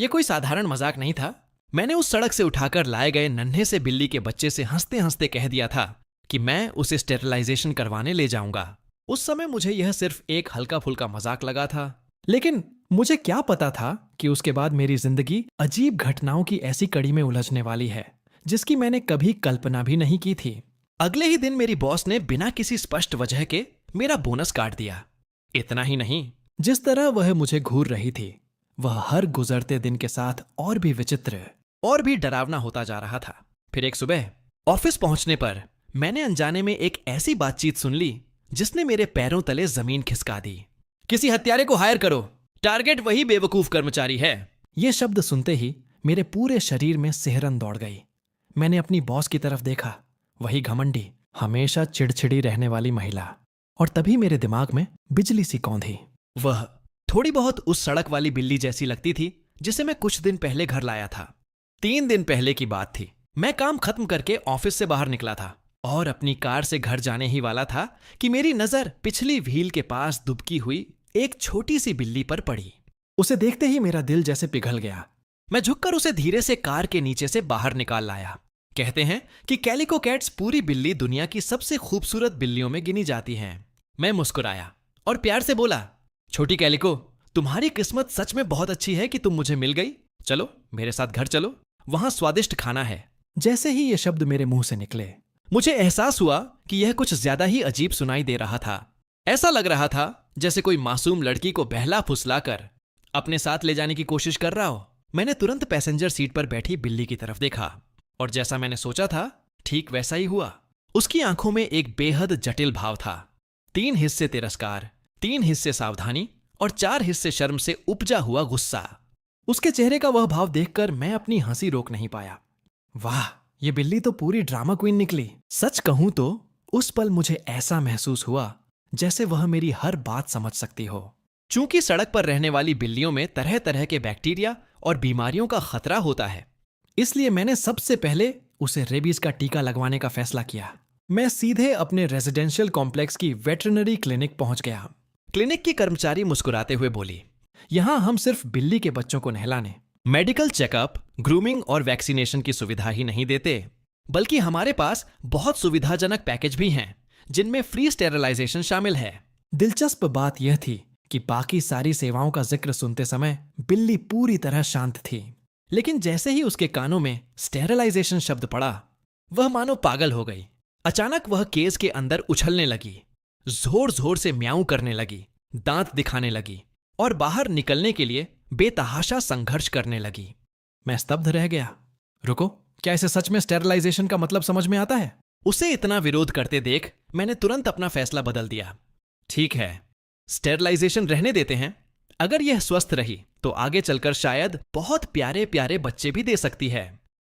ये कोई साधारण मजाक नहीं था। मैंने उस सड़क से उठाकर लाए गए नन्हे से बिल्ली के बच्चे से हंसते हंसते कह दिया था कि मैं उसे स्टेरिलाइजेशन करवाने ले जाऊंगा। उस समय मुझे यह सिर्फ एक हल्का फुल्का मजाक लगा था, लेकिन मुझे क्या पता था कि उसके बाद मेरी जिंदगी अजीब घटनाओं की ऐसी कड़ी में उलझने वाली है जिसकी मैंने कभी कल्पना भी नहीं की थी। अगले ही दिन मेरी बॉस ने बिना किसी स्पष्ट वजह के मेरा बोनस काट दिया। इतना ही नहीं, जिस तरह वह मुझे घूर रही थी वह हर गुजरते दिन के साथ और भी विचित्र और भी डरावना होता जा रहा था। फिर एक सुबह ऑफिस पहुंचने पर मैंने अनजाने में एक ऐसी बातचीत सुन ली जिसने मेरे पैरों तले जमीन खिसका दी। किसी हत्यारे को हायर करो, टारगेट वही बेवकूफ कर्मचारी है। ये शब्द सुनते ही मेरे पूरे शरीर में सिहरन दौड़ गई। मैंने अपनी बॉस की तरफ देखा, वही घमंडी, हमेशा चिड़चिड़ी रहने वाली महिला, और तभी मेरे दिमाग में बिजली सी कौंधी। वह थोड़ी बहुत उस सड़क वाली बिल्ली जैसी लगती थी जिसे मैं कुछ दिन पहले घर लाया था। 3 दिन पहले की बात थी। मैं काम खत्म करके ऑफिस से बाहर निकला था और अपनी कार से घर जाने ही वाला था कि मेरी नजर पिछली व्हील के पास दुबकी हुई एक छोटी सी बिल्ली पर पड़ी। उसे देखते ही मेरा दिल जैसे पिघल गया। मैं झुककर उसे धीरे से कार के नीचे से बाहर निकाल लाया। कहते हैं कि कैलिको कैट्स पूरी बिल्ली दुनिया की सबसे खूबसूरत बिल्लियों में गिनी जाती हैं। मैं मुस्कुराया और प्यार से बोला, छोटी कैलिको, तुम्हारी किस्मत सच में बहुत अच्छी है कि तुम मुझे मिल गई। चलो मेरे साथ घर चलो, वहां स्वादिष्ट खाना है। जैसे ही ये शब्द मेरे मुंह से निकले मुझे एहसास हुआ कि यह कुछ ज्यादा ही अजीब सुनाई दे रहा था। ऐसा लग रहा था जैसे कोई मासूम लड़की को बहला फुसलाकर अपने साथ ले जाने की कोशिश कर रहा हो। मैंने तुरंत पैसेंजर सीट पर बैठी बिल्ली की तरफ देखा और जैसा मैंने सोचा था ठीक वैसा ही हुआ। उसकी आंखों में एक बेहद जटिल भाव था। 3 हिस्से तिरस्कार, 3 हिस्से सावधानी और 4 हिस्से शर्म से उपजा हुआ गुस्सा। उसके चेहरे का वह भाव देखकर मैं अपनी हंसी रोक नहीं पाया। वाह, ये बिल्ली तो पूरी ड्रामा क्वीन निकली। सच कहूं तो उस पल मुझे ऐसा महसूस हुआ जैसे वह मेरी हर बात समझ सकती हो। चूंकि सड़क पर रहने वाली बिल्लियों में तरह तरह के बैक्टीरिया और बीमारियों का खतरा होता है, इसलिए मैंने सबसे पहले उसे रेबीज का टीका लगवाने का फैसला किया। मैं सीधे अपने रेजिडेंशियल कॉम्प्लेक्स की वेटरनरी क्लिनिक पहुंच गया। क्लिनिक की कर्मचारी मुस्कुराते हुए बोली, यहां हम सिर्फ बिल्ली के बच्चों को नहलाने, मेडिकल चेकअप, ग्रूमिंग और वैक्सीनेशन की सुविधा ही नहीं देते, बल्कि हमारे पास बहुत सुविधाजनक पैकेज भी हैं जिनमें फ्री स्टेरिलाइजेशन शामिल है। दिलचस्प बात यह थी कि बाकी सारी सेवाओं का जिक्र सुनते समय बिल्ली पूरी तरह शांत थी, लेकिन जैसे ही उसके कानों में स्टेरिलाइजेशन शब्द पड़ा वह मानो पागल हो गई। अचानक वह केज के अंदर उछलने लगी, जोर जोर से म्याऊं करने लगी, दांत दिखाने लगी और बाहर निकलने के लिए बेतहाशा संघर्ष करने लगी। मैं स्तब्ध रह गया। रुको, क्या इसे सच में स्टेरिलाइजेशन का मतलब समझ में आता है? उसे इतना विरोध करते देख मैंने तुरंत अपना फैसला बदल दिया। ठीक है, स्टेरिलाइजेशन रहने देते हैं। अगर यह स्वस्थ रही तो आगे चलकर शायद बहुत प्यारे प्यारे बच्चे भी दे सकती है।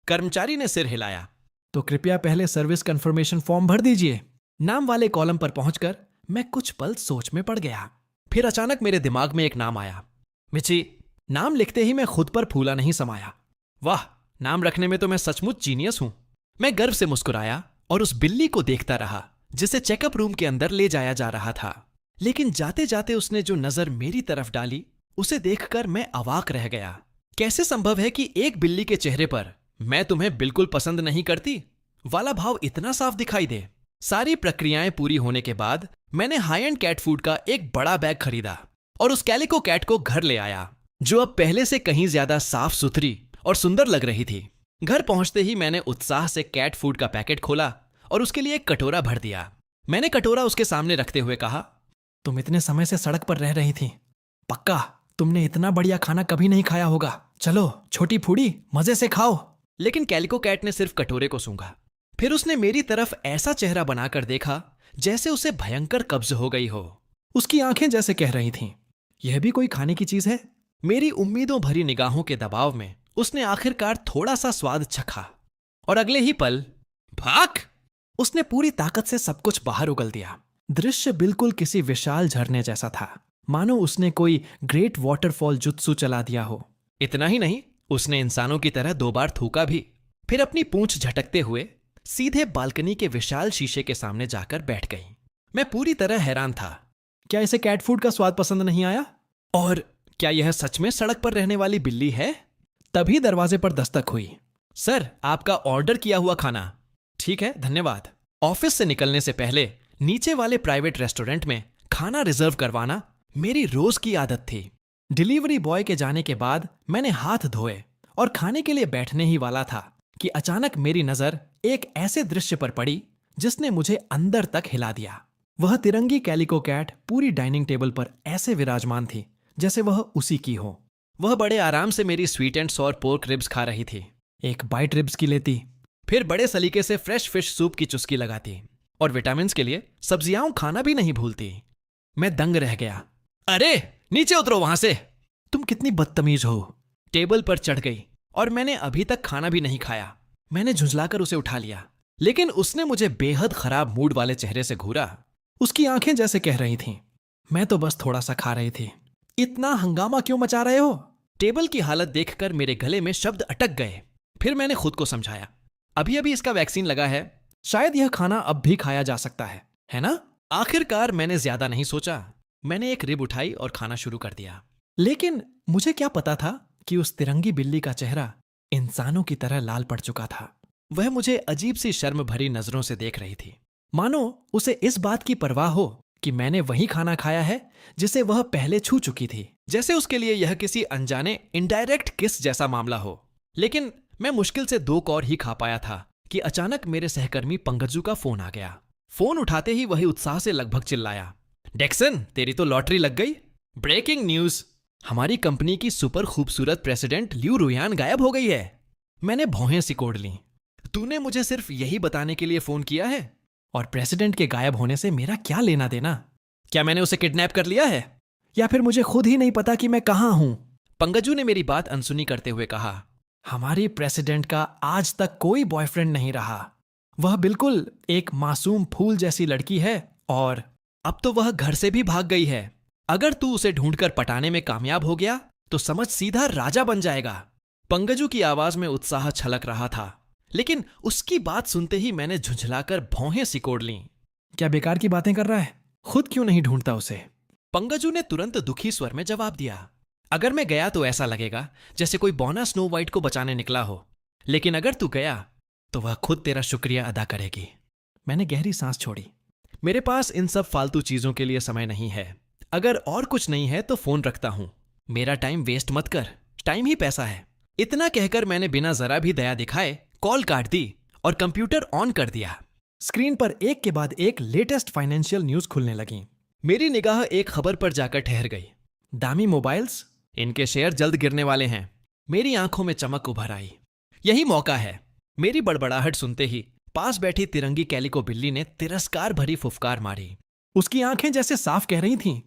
कर्मचारी ने सिर हिलाया। तो कृपया पहले सर्विस कंफर्मेशन फॉर्म भर दीजिए। नाम वाले कॉलम पर पहुंचकर मैं कुछ पल सोच में पड़ गया। फिर अचानक मेरे दिमाग में एक नाम आया। मिची। नाम लिखते ही मैं खुद पर फूला नहीं समाया। वाह, नाम रखने में तो मैं सचमुच जीनियस हूं। मैं गर्व से मुस्कुराया और उस बिल्ली को देखता रहा जिसे चेकअप रूम के अंदर ले जाया जा रहा था। लेकिन जाते जाते उसने जो नजर मेरी तरफ डाली उसे देखकर मैं अवाक रह गया। कैसे संभव है कि एक बिल्ली के चेहरे पर मैं तुम्हें बिल्कुल पसंद नहीं करती वाला भाव इतना साफ दिखाई दे? सारी प्रक्रियाएं पूरी होने के बाद मैंने हाई एंड कैट फूड का एक बड़ा बैग खरीदा और उस कैलिको कैट को घर ले आया, जो अब पहले से कहीं ज्यादा साफ सुथरी और सुंदर लग रही थी। घर पहुंचते ही मैंने उत्साह से कैट फूड का पैकेट खोला और उसके लिए एक कटोरा भर दिया। मैंने कटोरा उसके सामने रखते हुए कहा, तुम इतने समय से सड़क पर रह रही थी, पक्का तुमने इतना बढ़िया खाना कभी नहीं खाया होगा। चलो छोटी फूडी, मजे से खाओ। लेकिन कैलिको कैट ने सिर्फ कटोरे को सूंघा। फिर उसने मेरी तरफ ऐसा चेहरा बनाकर देखा जैसे उसे भयंकर कब्ज हो गई हो। उसकी आंखें जैसे कह रही थीं, यह भी कोई खाने की चीज है? मेरी उम्मीदों भरी निगाहों के दबाव में उसने आखिरकार थोड़ा सा स्वाद चखा और अगले ही पल भाग! उसने पूरी ताकत से सब कुछ बाहर उगल दिया। दृश्य बिल्कुल किसी विशाल झरने जैसा था, मानो उसने कोई ग्रेट वाटरफॉल जुत्सु चला दिया हो। इतना ही नहीं, उसने इंसानों की तरह 2 बार थूका भी। फिर अपनी पूंछ झटकते हुए सीधे बालकनी के विशाल शीशे के सामने जाकर बैठ गई। मैं पूरी तरह हैरान था। क्या इसे कैट फूड का स्वाद पसंद नहीं आया? और क्या यह सच में सड़क पर रहने वाली बिल्ली है? तभी दरवाजे पर दस्तक हुई। सर, आपका ऑर्डर किया हुआ खाना। ठीक है, धन्यवाद। ऑफिस से निकलने से पहले नीचे वाले प्राइवेट रेस्टोरेंट में खाना रिजर्व करवाना मेरी रोज की आदत थी। डिलीवरी बॉय के जाने के बाद मैंने हाथ धोए और खाने के लिए बैठने ही वाला था कि अचानक मेरी नजर एक ऐसे दृश्य पर पड़ी जिसने मुझे अंदर तक हिला दिया। वह तिरंगी कैलिको कैट पूरी डाइनिंग टेबल पर ऐसे विराजमान थी जैसे वह उसी की हो। वह बड़े आराम से मेरी sweet and sour pork ribs खा रही थी। एक बाइट रिब्स की लेती, फिर बड़े सलीके से फ्रेश फिश सूप की चुस्की लगाती और विटामिन्स के लिए सब्जियां खाना भी नहीं भूलती। मैं दंग रह गया। अरे नीचे उतरो वहां से, तुम कितनी बदतमीज हो। टेबल पर चढ़ गई और मैंने अभी तक खाना भी नहीं खाया। मैंने झुंझलाकर उसे उठा लिया, लेकिन उसने मुझे बेहद खराब मूड वाले चेहरे से घूरा। उसकी आंखें जैसे कह रही थीं, मैं तो बस थोड़ा सा खा रही थी, इतना हंगामा क्यों मचा रहे हो। टेबल की हालत देखकर मेरे गले में शब्द अटक गए। फिर मैंने खुद को समझाया, अभी अभी इसका वैक्सीन लगा है, शायद यह खाना अब भी खाया जा सकता है ना। आखिरकार मैंने ज्यादा नहीं सोचा। मैंने एक रिब उठाई और खाना शुरू कर दिया। लेकिन मुझे क्या पता था कि उस तिरंगी बिल्ली का चेहरा इंसानों की तरह लाल पड़ चुका था। वह मुझे अजीब सी शर्म भरी नजरों से देख रही थी, मानो उसे इस बात की परवाह हो कि मैंने वही खाना खाया है जिसे वह पहले छू चुकी थी, जैसे उसके लिए यह किसी अनजाने इनडायरेक्ट किस जैसा मामला हो। लेकिन मैं मुश्किल से 2 कौर ही खा पाया था कि अचानक मेरे सहकर्मी पंकजू का फोन आ गया। फोन उठाते ही वही उत्साह से लगभग चिल्लाया, डेक्सन, तेरी तो लॉटरी लग गई। ब्रेकिंग न्यूज, हमारी कंपनी की सुपर खूबसूरत प्रेसिडेंट ल्यू रुयान गायब हो गई है। मैंने भौहें सिकोड़ लीं। तूने मुझे सिर्फ यही बताने के लिए फोन किया है? और प्रेसिडेंट के गायब होने से मेरा क्या लेना देना? क्या मैंने उसे किडनैप कर लिया है, या फिर मुझे खुद ही नहीं पता कि मैं कहां हूं? पंकजू ने मेरी बात अनसुनी करते हुए कहा, हमारी प्रेसिडेंट का आज तक कोई बॉयफ्रेंड नहीं रहा। वह बिल्कुल एक मासूम फूल जैसी लड़की है और अब तो वह घर से भी भाग गई है। अगर तू उसे ढूंढकर पटाने में कामयाब हो गया तो समझ सीधा राजा बन जाएगा। पंकजू की आवाज में उत्साह छलक रहा था, लेकिन उसकी बात सुनते ही मैंने झुंझलाकर भौहें सिकोड़ लीं। क्या बेकार की बातें कर रहा है? खुद क्यों नहीं ढूंढता उसे? पंकजू ने तुरंत दुखी स्वर में जवाब दिया, अगर मैं गया तो ऐसा लगेगा जैसे कोई बौना स्नो वाइट को बचाने निकला हो, लेकिन अगर तू गया तो वह खुद तेरा शुक्रिया अदा करेगी। मैंने गहरी सांस छोड़ी। मेरे पास इन सब फालतू चीजों के लिए समय नहीं है। अगर और कुछ नहीं है तो फोन रखता हूं। मेरा टाइम वेस्ट मत कर, टाइम ही पैसा है। इतना कहकर मैंने बिना जरा भी दया दिखाए कॉल काट दी और कंप्यूटर ऑन कर दिया। स्क्रीन पर एक के बाद एक लेटेस्ट फाइनेंशियल न्यूज खुलने लगी। मेरी निगाह एक खबर पर जाकर ठहर गई, दामी मोबाइल्स, इनके शेयर जल्द गिरने वाले हैं। मेरी आंखों में चमक उभर आई। यही मौका है। मेरी बड़बड़ाहट सुनते ही पास बैठी तिरंगी कैलिको बिल्ली ने तिरस्कार भरी फुफकार मारी। उसकी आंखें जैसे साफ कह रही थीं,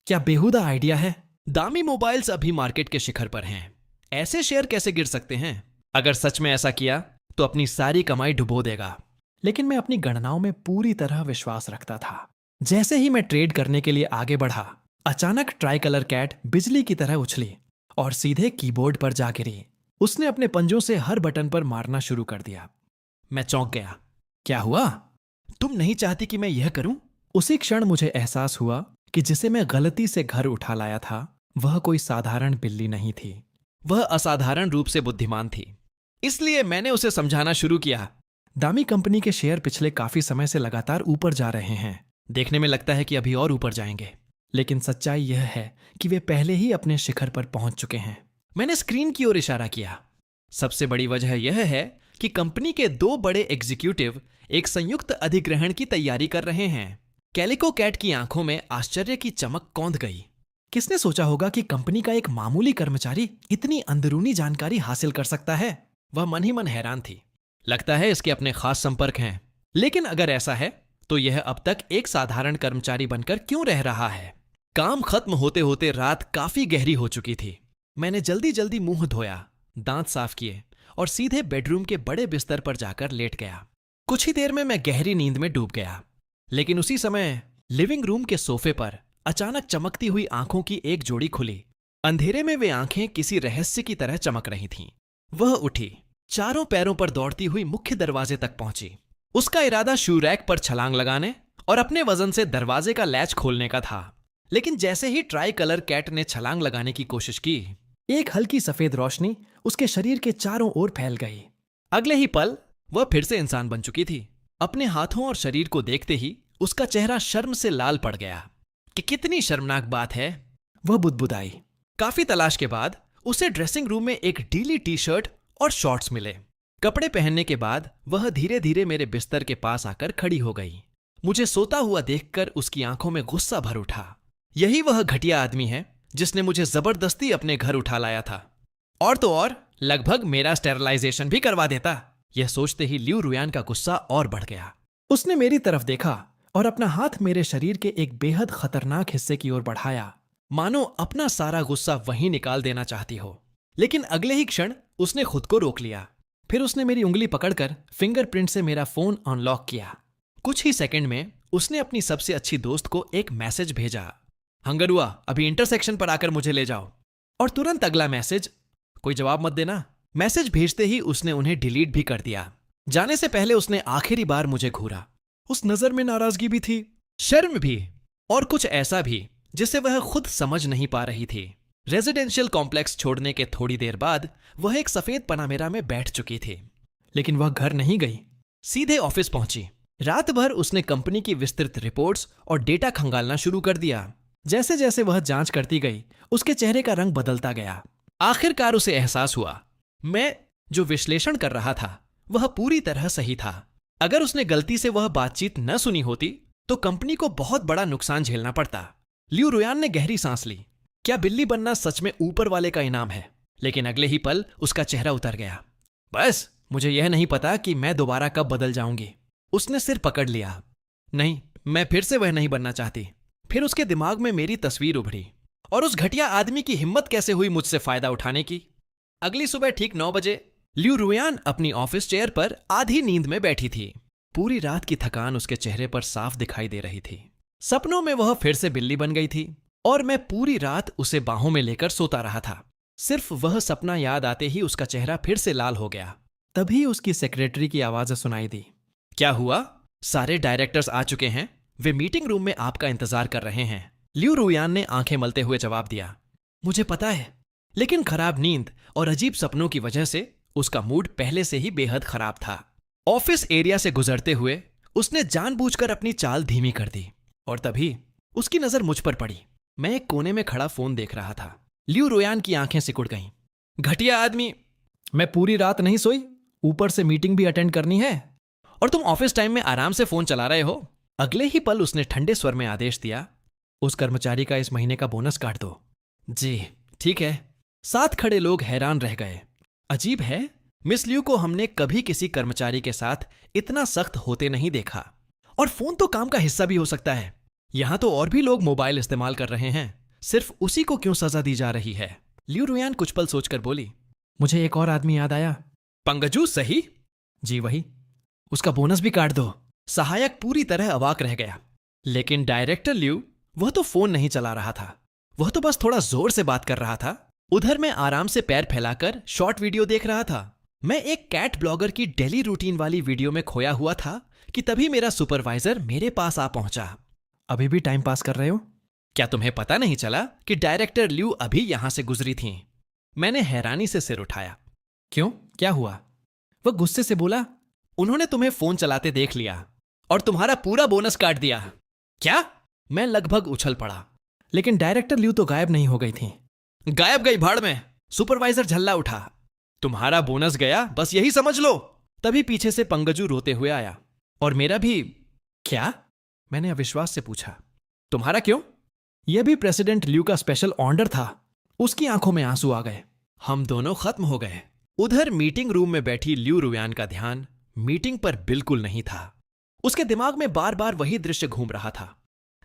क्या बेहुदा आइडिया है। दामी मोबाइल्स अभी मार्केट के शिखर पर हैं, ऐसे शेयर कैसे गिर सकते हैं? अगर सच में ऐसा किया तो अपनी सारी कमाई डुबो देगा। लेकिन मैं अपनी गणनाओं में पूरी तरह विश्वास रखता था। जैसे ही मैं ट्रेड करने के लिए आगे बढ़ा, अचानक ट्राई कलर कैट बिजली की तरह उछली और सीधे कीबोर्ड पर जा गिरी। उसने अपने पंजों से हर बटन पर मारना शुरू कर दिया। मैं चौंक गया। क्या हुआ? तुम नहीं चाहती कि मैं यह करूं? उसी क्षण मुझे एहसास हुआ कि जिसे मैं गलती से घर उठा लाया था वह कोई साधारण बिल्ली नहीं थी। वह असाधारण रूप से बुद्धिमान थी। इसलिए मैंने उसे समझाना शुरू किया। दामी कंपनी के शेयर पिछले काफी समय से लगातार ऊपर जा रहे हैं। देखने में लगता है कि अभी और ऊपर जाएंगे, लेकिन सच्चाई यह है कि वे पहले ही अपने शिखर पर पहुंच चुके हैं। मैंने स्क्रीन की ओर इशारा किया। सबसे बड़ी वजह यह है कि कंपनी के 2 बड़े एग्जीक्यूटिव एक संयुक्त अधिग्रहण की तैयारी कर रहे हैं। कैलिको कैट की आंखों में आश्चर्य की चमक कौंध गई। किसने सोचा होगा कि कंपनी का एक मामूली कर्मचारी इतनी अंदरूनी जानकारी हासिल कर सकता है? वह मन ही मन हैरान थी। लगता है इसके अपने खास संपर्क हैं। लेकिन अगर ऐसा है तो यह अब तक एक साधारण कर्मचारी बनकर क्यों रह रहा है? काम खत्म होते होते रात काफी गहरी हो चुकी थी। मैंने जल्दी जल्दी मुंह धोया, दांत साफ किए और सीधे बेडरूम के बड़े बिस्तर पर जाकर लेट गया। कुछ ही देर में मैं गहरी नींद में डूब गया। लेकिन उसी समय लिविंग रूम के सोफे पर अचानक चमकती हुई आंखों की एक जोड़ी खुली। अंधेरे में वे आंखें किसी रहस्य की तरह चमक रही थीं। वह उठी, चारों पैरों पर दौड़ती हुई मुख्य दरवाजे तक पहुंची। उसका इरादा शू रैक पर छलांग लगाने और अपने वजन से दरवाजे का लैच खोलने का था। लेकिन जैसे ही ट्राई कलर कैट ने छलांग लगाने की कोशिश की, एक हल्की सफेद रोशनी उसके शरीर के चारों ओर फैल गई। अगले ही पल वह फिर से इंसान बन चुकी थी। अपने हाथों और शरीर को देखते ही उसका चेहरा शर्म से लाल पड़ गया कि कितनी शर्मनाक बात है। वह बुदबुदाई। काफी तलाश के बाद उसे ड्रेसिंग रूम में एक ढीली टी शर्ट और शॉर्ट्स मिले। कपड़े पहनने के बाद वह धीरे धीरे मेरे बिस्तर के पास आकर खड़ी हो गई। मुझे सोता हुआ देखकर उसकी आंखों में गुस्सा भर उठा। यही वह घटिया आदमी है जिसने मुझे जबरदस्ती अपने घर उठा लाया था, और तो और लगभग मेरा स्टेरलाइजेशन भी करवा देता। यह सोचते ही लियू रुयान का गुस्सा और बढ़ गया। उसने मेरी तरफ देखा और अपना हाथ मेरे शरीर के एक बेहद खतरनाक हिस्से की ओर बढ़ाया, मानो अपना सारा गुस्सा वहीं निकाल देना चाहती हो। लेकिन अगले ही क्षण उसने खुद को रोक लिया। फिर उसने मेरी उंगली पकड़कर फिंगरप्रिंट से मेरा फोन अनलॉक किया। कुछ ही सेकंड में उसने अपनी सबसे अच्छी दोस्त को एक मैसेज भेजा, हंगरुआ अभी इंटरसेक्शन पर आकर मुझे ले जाओ। और तुरंत अगला मैसेज, कोई जवाब मत देना। मैसेज भेजते ही उसने उन्हें डिलीट भी कर दिया। जाने से पहले उसने आखिरी बार मुझे घूरा। उस नजर में नाराजगी भी थी, शर्म भी, और कुछ ऐसा भी जिसे वह खुद समझ नहीं पा रही थी। रेजिडेंशियल कॉम्प्लेक्स छोड़ने के थोड़ी देर बाद वह एक सफेद पनामेरा में बैठ चुकी थी। लेकिन वह घर नहीं गई, सीधे ऑफिस पहुंची। रात भर उसने कंपनी की विस्तृत रिपोर्ट्स और डेटा खंगालना शुरू कर दिया। जैसे जैसे वह जांच करती गई उसके चेहरे का रंग बदलता गया। आखिरकार उसे एहसास हुआ, मैं जो विश्लेषण कर रहा था वह पूरी तरह सही था। अगर उसने गलती से वह बातचीत न सुनी होती तो कंपनी को बहुत बड़ा नुकसान झेलना पड़ता। लियू रुयान ने गहरी सांस ली। क्या बिल्ली बनना सच में ऊपर वाले का इनाम है? लेकिन अगले ही पल उसका चेहरा उतर गया। बस मुझे यह नहीं पता कि मैं दोबारा कब बदल जाऊंगी। उसने सिर पकड़ लिया। नहीं, मैं फिर से वह नहीं बनना चाहती। फिर उसके दिमाग में मेरी तस्वीर उभरी, और उस घटिया आदमी की हिम्मत कैसे हुई मुझसे फायदा उठाने की। अगली सुबह ठीक 9 बजे लियू रुयान अपनी ऑफिस चेयर पर आधी नींद में बैठी थी। पूरी रात की थकान उसके चेहरे पर साफ दिखाई दे रही थी। सपनों में वह फिर से बिल्ली बन गई थी और मैं पूरी रात उसे बाहों में लेकर सोता रहा था। सिर्फ वह सपना याद आते ही उसका चेहरा फिर से लाल हो गया। तभी उसकी सेक्रेटरी की आवाज सुनाई दी। क्या हुआ? सारे डायरेक्टर्स आ चुके हैं, वे मीटिंग रूम में आपका इंतजार कर रहे हैं। लियू रुयान ने आंखें मलते हुए जवाब दिया। मुझे पता है, लेकिन खराब नींद और अजीब सपनों की वजह से उसका मूड पहले से ही बेहद खराब था। ऑफिस एरिया से गुजरते हुए उसने जानबूझकर अपनी चाल धीमी कर दी, और तभी उसकी नजर मुझ पर पड़ी। मैं एक कोने में खड़ा फोन देख रहा था। लियू रुयान की आंखें सिकुड़ गईं। घटिया आदमी, मैं पूरी रात नहीं सोई, ऊपर से मीटिंग भी अटेंड करनी है, और तुम ऑफिस टाइम में आराम से फोन चला रहे हो। अगले ही पल उसने ठंडे स्वर में आदेश दिया, उस कर्मचारी का इस महीने का बोनस काट दो। जी ठीक है। साथ खड़े लोग हैरान रह गए। अजीब है, मिस लियू को हमने कभी किसी कर्मचारी के साथ इतना सख्त होते नहीं देखा। और फोन तो काम का हिस्सा भी हो सकता है। यहां तो और भी लोग मोबाइल इस्तेमाल कर रहे हैं, सिर्फ उसी को क्यों सजा दी जा रही है? लियू रुयान कुछ पल सोचकर बोली। मुझे एक और आदमी याद आया। पंगजू सही? जी वही। उसका बोनस भी काट दो। सहायक पूरी तरह अवाक रह गया। लेकिन डायरेक्टर लियू, वह तो फोन नहीं चला रहा था, वह तो बस थोड़ा जोर से बात कर रहा था। उधर मैं आराम से पैर फैलाकर शॉर्ट वीडियो देख रहा था। मैं एक कैट ब्लॉगर की डेली रूटीन वाली वीडियो में खोया हुआ था कि तभी मेरा सुपरवाइजर मेरे पास आ पहुंचा। अभी भी टाइम पास कर रहे हो? क्या तुम्हें पता नहीं चला कि डायरेक्टर लियू अभी यहां से गुजरी थीं? मैंने हैरानी से सिर उठाया। क्यों, क्या हुआ? वह गुस्से से बोला। उन्होंने तुम्हें फोन चलाते देख लिया और तुम्हारा पूरा बोनस काट दिया। क्या? मैं लगभग उछल पड़ा। लेकिन डायरेक्टर लियू तो गायब नहीं हो गई थी। गायब गई भाड़ में। सुपरवाइजर झल्ला उठा। तुम्हारा बोनस गया, बस यही समझ लो। तभी पीछे से पंगजू रोते हुए आया। और मेरा भी। क्या? मैंने अविश्वास से पूछा। तुम्हारा क्यों? यह भी प्रेसिडेंट लियू का स्पेशल ऑर्डर था। उसकी आंखों में आंसू आ गए। हम दोनों खत्म हो गए। उधर मीटिंग रूम में बैठी लियू रुयान का ध्यान मीटिंग पर बिल्कुल नहीं था। उसके दिमाग में बार बार वही दृश्य घूम रहा था।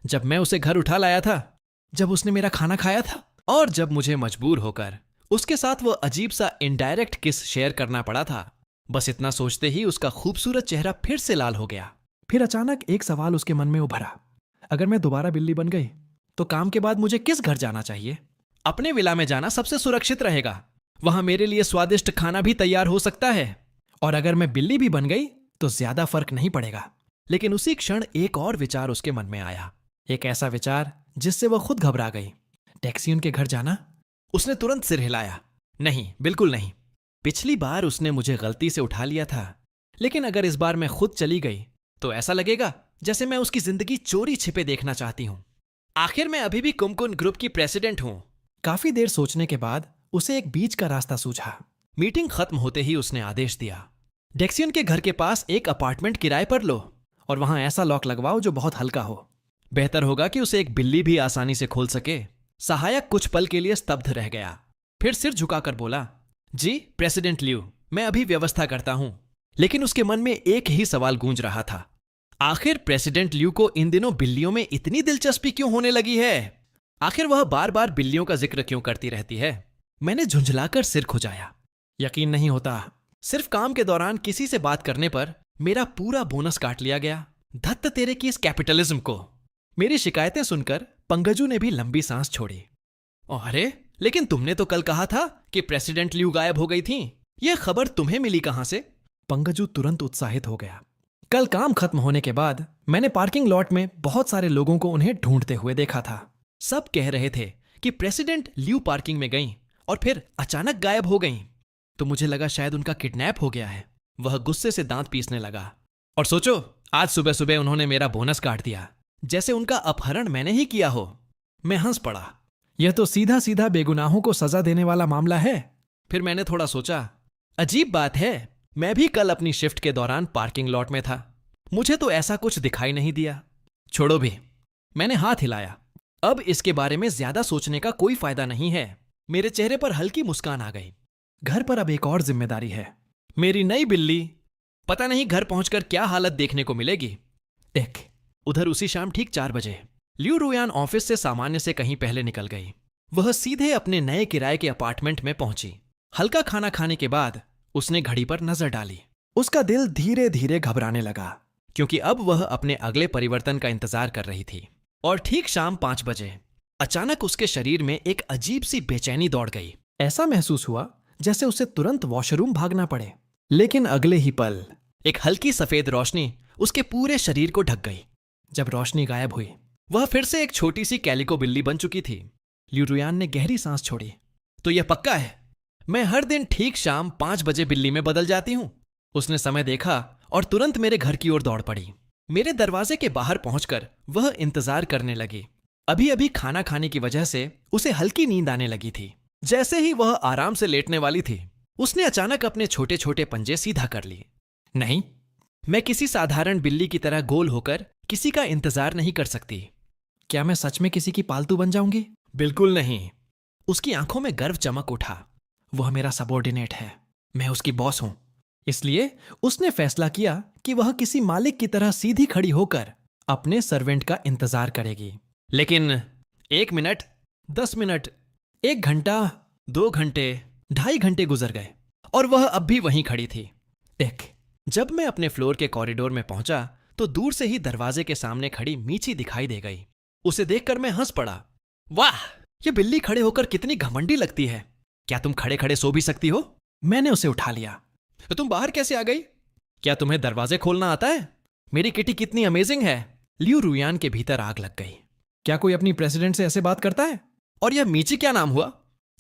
जब मैं उसे घर उठा लाया था, जब उसने मेरा खाना खाया था, और जब मुझे मजबूर होकर उसके साथ वो अजीब सा इनडायरेक्ट किस शेयर करना पड़ा था। बस इतना सोचते ही उसका खूबसूरत चेहरा फिर से लाल हो गया। फिर अचानक एक सवाल उसके मन में उभरा। अगर मैं दोबारा बिल्ली बन गई तो काम के बाद मुझे किस घर जाना चाहिए? अपने विला में जाना सबसे सुरक्षित रहेगा। वहां मेरे लिए स्वादिष्ट खाना भी तैयार हो सकता है। और अगर मैं बिल्ली भी बन गई तो ज्यादा फर्क नहीं पड़ेगा। लेकिन उसी क्षण एक और विचार उसके मन में आया। एक ऐसा विचार जिससे वह खुद घबरा गई। टैक्सी उनके घर जाना? उसने तुरंत सिर हिलाया। नहीं, बिल्कुल नहीं। पिछली बार उसने मुझे गलती से उठा लिया था, लेकिन अगर इस बार मैं खुद चली गई तो ऐसा लगेगा जैसे मैं उसकी जिंदगी चोरी छिपे देखना चाहती हूं। आखिर मैं अभी भी कुमकुन ग्रुप की प्रेसिडेंट हूं। काफी देर सोचने के बाद उसे एक बीच का रास्ता सूझा। मीटिंग खत्म होते ही उसने आदेश दिया, डेक्सियन के घर के पास एक अपार्टमेंट किराए पर लो और वहां ऐसा लॉक लगवाओ जो बहुत हल्का हो। बेहतर होगा कि उसे एक बिल्ली भी आसानी से खोल सके। सहायक कुछ पल के लिए स्तब्ध रह गया, फिर सिर झुकाकर बोला, जी प्रेसिडेंट लियू, मैं अभी व्यवस्था करता हूं। लेकिन उसके मन में एक ही सवाल गूंज रहा था, आखिर प्रेसिडेंट लियू को इन दिनों बिल्लियों में इतनी दिलचस्पी क्यों होने लगी है? आखिर वह बार बार बिल्लियों का जिक्र क्यों करती रहती है? मैंने झुंझलाकर सिर खुजाया। यकीन नहीं होता, सिर्फ काम के दौरान किसी से बात करने पर मेरा पूरा बोनस काट लिया गया। धत्त तेरे की इस कैपिटलिज्म को। मेरी शिकायतें सुनकर पंगजू ने भी लंबी सांस छोड़ी। अरे लेकिन तुमने तो कल कहा था कि प्रेसिडेंट लियू गायब हो गई थी। यह खबर तुम्हें मिली कहां से? पंगजू तुरंत उत्साहित हो गया। कल काम खत्म होने के बाद मैंने पार्किंग लॉट में बहुत सारे लोगों को उन्हें ढूंढते हुए देखा था। सब कह रहे थे कि प्रेसिडेंट लियू पार्किंग में गईं और फिर अचानक गायब हो गईं। तो मुझे लगा शायद उनका किडनैप हो गया है। वह गुस्से से दांत पीसने लगा। और सोचो, आज सुबह सुबह उन्होंने मेरा बोनस काट दिया, जैसे उनका अपहरण मैंने ही किया हो। मैं हंस पड़ा। यह तो सीधा सीधा बेगुनाहों को सजा देने वाला मामला है। फिर मैंने थोड़ा सोचा, अजीब बात है, मैं भी कल अपनी शिफ्ट के दौरान पार्किंग लॉट में था, मुझे तो ऐसा कुछ दिखाई नहीं दिया। छोड़ो भी, मैंने हाथ हिलाया। अब इसके बारे में ज्यादा सोचने का कोई फायदा नहीं है। मेरे चेहरे पर हल्की मुस्कान आ गई। घर पर अब एक और जिम्मेदारी है, मेरी नई बिल्ली। पता नहीं घर पहुंचकर क्या हालत देखने को मिलेगी। देख, उधर उसी शाम ठीक 4 बजे लियू रुयान ऑफिस से सामान्य से कहीं पहले निकल गई। वह सीधे अपने नए किराए के अपार्टमेंट में पहुंची। हल्का खाना खाने के बाद उसने घड़ी पर नजर डाली। उसका दिल धीरे धीरे घबराने लगा, क्योंकि अब वह अपने अगले परिवर्तन का इंतजार कर रही थी। और ठीक शाम 5 बजे अचानक उसके शरीर में एक अजीब सी बेचैनी दौड़ गई। ऐसा महसूस हुआ जैसे उसे तुरंत वॉशरूम भागना पड़े। लेकिन अगले ही पल एक हल्की सफेद रोशनी उसके पूरे शरीर को ढक गई। जब रोशनी गायब हुई, वह फिर से एक छोटी सी कैलिको बिल्ली बन चुकी थी। लियू रुयान ने गहरी सांस छोड़ी। तो यह पक्का है, मैं हर दिन ठीक शाम 5 बजे बिल्ली में बदल जाती हूं। उसने समय देखा और तुरंत मेरे घर की ओर दौड़ पड़ी। मेरे दरवाजे के बाहर पहुंचकर वह इंतजार करने लगी। अभी अभी खाना खाने की वजह से उसे हल्की नींद आने लगी थी। जैसे ही वह आराम से लेटने वाली थी, उसने अचानक अपने छोटे छोटे पंजे सीधा कर लिए। नहीं, मैं किसी साधारण बिल्ली की तरह गोल होकर किसी का इंतजार नहीं कर सकती। क्या मैं सच में किसी की पालतू बन जाऊंगी? बिल्कुल नहीं। उसकी आंखों में गर्व चमक उठा। वह मेरा सबॉर्डिनेट है, मैं उसकी बॉस हूं। इसलिए उसने फैसला किया कि वह किसी मालिक की तरह सीधी खड़ी होकर अपने सर्वेंट का इंतजार करेगी। लेकिन 1 मिनट, 10 मिनट, 1 घंटा, 2 घंटे, 2.5 घंटे गुजर गए और वह अब भी वहीं खड़ी थी। देख, जब मैं अपने फ्लोर के कॉरिडोर में पहुंचा तो दूर से ही दरवाजे के सामने खड़ी मीची दिखाई दे गई। उसे देखकर मैं हंस पड़ा। वाह, यह बिल्ली खड़े होकर कितनी घमंडी लगती है। क्या तुम खड़े खड़े सो भी सकती हो? मैंने उसे उठा लिया। तो तुम बाहर कैसे आ गई? क्या तुम्हें दरवाजे खोलना आता है? मेरी किटी कितनी अमेजिंग है। लियू रुयान के भीतर आग लग गई। क्या कोई अपनी प्रेसिडेंट से ऐसे बात करता है? और यह मीची क्या नाम हुआ?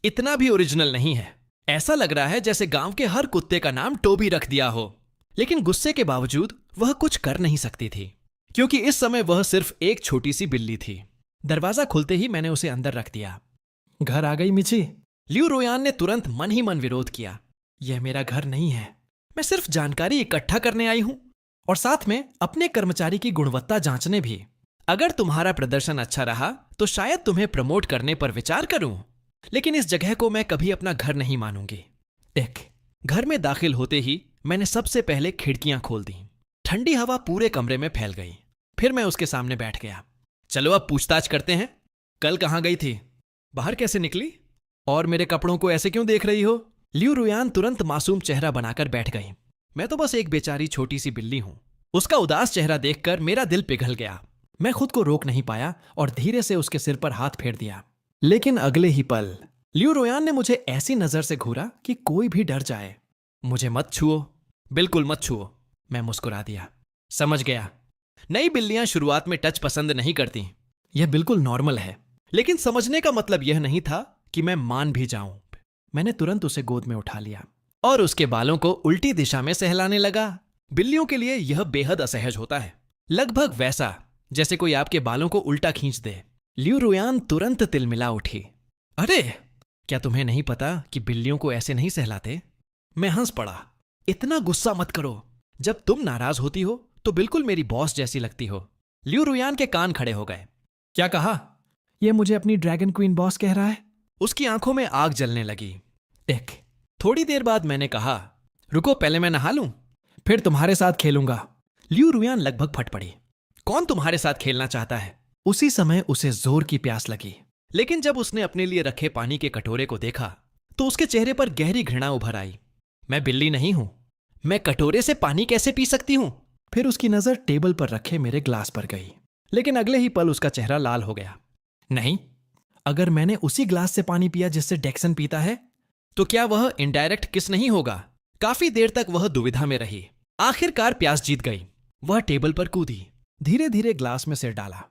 इतना भी ओरिजिनल नहीं है। ऐसा लग रहा है जैसे गांव के हर कुत्ते का नाम टोबी रख दिया हो। लेकिन गुस्से के बावजूद वह कुछ कर नहीं सकती थी, क्योंकि इस समय वह सिर्फ एक छोटी सी बिल्ली थी। दरवाजा खुलते ही मैंने उसे अंदर रख दिया। घर आ गई मिची? लियू रुयान ने तुरंत मन ही मन विरोध किया। यह मेरा घर नहीं है, मैं सिर्फ जानकारी इकट्ठा करने आई हूं और साथ में अपने कर्मचारी की गुणवत्ता जांचने भी। अगर तुम्हारा प्रदर्शन अच्छा रहा तो शायद तुम्हें प्रमोट करने पर विचार करूं, लेकिन इस जगह को मैं कभी अपना घर नहीं मानूंगी। देख, घर में दाखिल होते ही मैंने सबसे पहले खिड़कियां खोल दी। ठंडी हवा पूरे कमरे में फैल गई। फिर मैं उसके सामने बैठ गया। चलो अब पूछताछ करते हैं। कल कहां गई थी? बाहर कैसे निकली? और मेरे कपड़ों को ऐसे क्यों देख रही हो? लियू रुयान तुरंत मासूम चेहरा बनाकर बैठ गई। मैं तो बस एक बेचारी छोटी सी बिल्ली हूं। उसका उदास चेहरा देखकर मेरा दिल पिघल गया। मैं खुद को रोक नहीं पाया और धीरे से उसके सिर पर हाथ फेर दिया। लेकिन अगले ही पल लियू रुयान ने मुझे ऐसी नजर से घूरा कि कोई भी डर जाए। मुझे मत छुओ, बिल्कुल मत छुओ। मैं मुस्कुरा दिया। समझ गया, नई बिल्लियां शुरुआत में टच पसंद नहीं करती। यह बिल्कुल नॉर्मल है। लेकिन समझने का मतलब यह नहीं था कि मैं मान भी जाऊं। मैंने तुरंत उसे गोद में उठा लिया। और उसके बालों को उल्टी दिशा में सहलाने लगा। बिल्लियों के लिए यह बेहद असहज होता है, लगभग वैसा जैसे कोई आपके बालों को उल्टा खींच दे। लियू रुयान तुरंत तिलमिला उठी। अरे, क्या तुम्हें नहीं पता कि बिल्लियों को ऐसे नहीं सहलाते? मैं हंस पड़ा। इतना गुस्सा मत करो। जब तुम नाराज होती हो तो बिल्कुल मेरी बॉस जैसी लगती हो। लियू रुयान के कान खड़े हो गए। क्या कहा? यह मुझे अपनी ड्रैगन क्वीन बॉस कह रहा है? उसकी आंखों में आग जलने लगी। थोड़ी देर बाद मैंने कहा, रुको, पहले मैं नहा लूं, फिर तुम्हारे साथ खेलूंगा। लियू रुयान लगभग फट पड़ी। कौन तुम्हारे साथ खेलना चाहता है? उसी समय उसे जोर की प्यास लगी, लेकिन जब उसने अपने लिए रखे पानी के कटोरे को देखा तो उसके चेहरे पर गहरी घृणा उभर आई। मैं बिल्ली नहीं हूं, मैं कटोरे से पानी कैसे पी सकती हूं? फिर उसकी नजर टेबल पर रखे मेरे ग्लास पर गई, लेकिन अगले ही पल उसका चेहरा लाल हो गया। नहीं, अगर मैंने उसी ग्लास से पानी पिया जिससे डेक्सन पीता है, तो क्या वह इनडायरेक्ट किस नहीं होगा? काफी देर तक वह दुविधा में रही। आखिरकार प्यास जीत गई। वह टेबल पर कूदी, धीरे धीरे ग्लास में सिर डाला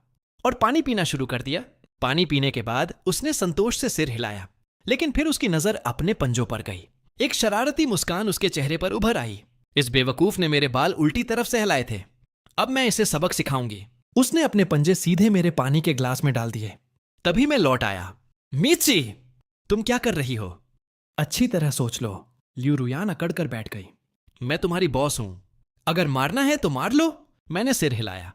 और पानी पीना शुरू कर दिया। पानी पीने के बाद उसने संतोष से सिर हिलाया, लेकिन फिर उसकी नजर अपने पंजों पर गई। एक शरारती मुस्कान उसके चेहरे पर उभर आई। इस बेवकूफ ने मेरे बाल उल्टी तरफ से हिलाए थे, अब मैं इसे सबक सिखाऊंगी। उसने अपने पंजे सीधे मेरे पानी के ग्लास में डाल दिए। तभी मैं लौट आया। मीची, तुम क्या कर रही हो? अच्छी तरह सोच लो। लियू रुयान अकड़ कर बैठ गई। मैं तुम्हारी बॉस हूं, अगर मारना है तो मार लो। मैंने सिर हिलाया।